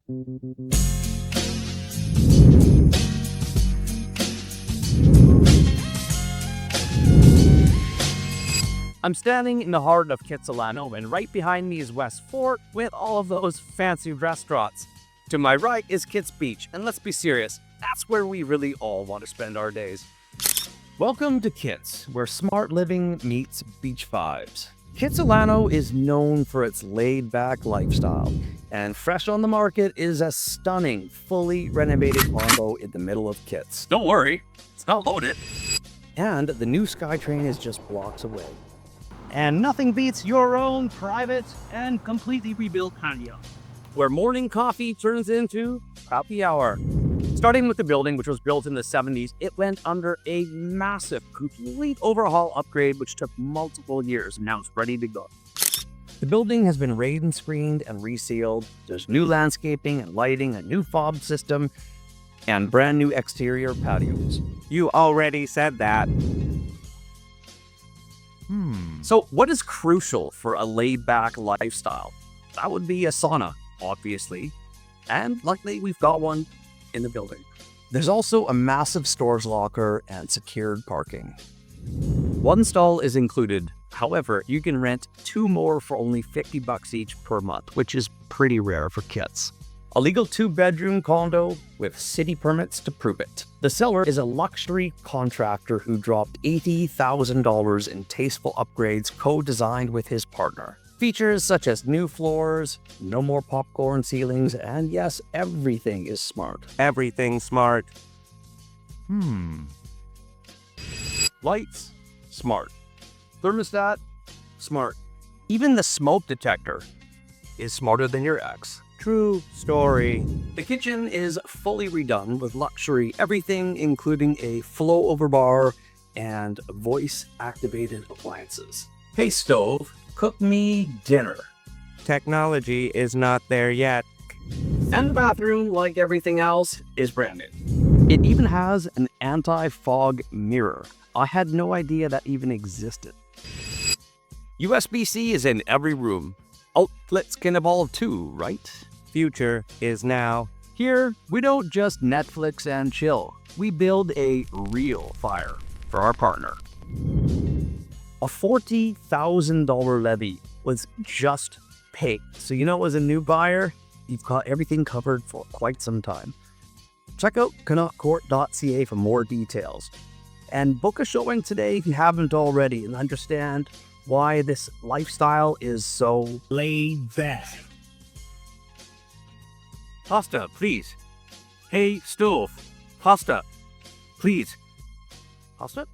I'm standing in the heart of Kitsilano, and right behind me is West Fort with all of those fancy restaurants. To my right is Kits Beach, and let's be serious, that's where we really all want to spend our days. Welcome to Kits, where smart living meets beach vibes. Kitsilano is known for its laid-back lifestyle, and fresh on the market is a stunning, fully renovated condo in the middle of Kits. Don't worry, it's not loaded. And the new SkyTrain is just blocks away. And nothing beats your own private and completely rebuilt patio, where morning coffee turns into happy hour. Starting with the building, which was built in the 70s, it went under a massive, complete overhaul upgrade, which took multiple years, and now it's ready to go. The building has been rain-screened and resealed. There's new landscaping and lighting, a new fob system, and brand new exterior patios. You already said that. So what is crucial for a laid-back lifestyle? That would be a sauna, obviously. And luckily, we've got one in the building. There's also a massive storage locker and secured parking. One stall is included. However, you can rent 2 more for only $50 each per month, which is pretty rare for Kits. A legal 2-bedroom condo with city permits to prove it. The seller is a luxury contractor who dropped $80,000 in tasteful upgrades co-designed with his partner. Features such as new floors, no more popcorn ceilings, and yes, everything is smart. Everything's smart. Lights, smart. Thermostat, smart. Even the smoke detector is smarter than your ex. True story. The kitchen is fully redone with luxury everything, including a flow-over bar and voice-activated appliances. Hey stove, cook me dinner. Technology is not there yet. And the bathroom, like everything else, is brand new. It even has an anti-fog mirror. I had no idea that even existed. USB-C is in every room. Outlets can evolve too, right? Future is now. Here, we don't just Netflix and chill. We build a real fire for our partner. A $40,000 levy was just paid. So you know, as a new buyer, you've got everything covered for quite some time. Check out ConnaughtCourt.ca for more details. And book a showing today if you haven't already, and understand why this lifestyle is so laid back. Pasta, please. Hey, stove. Pasta, please. Pasta?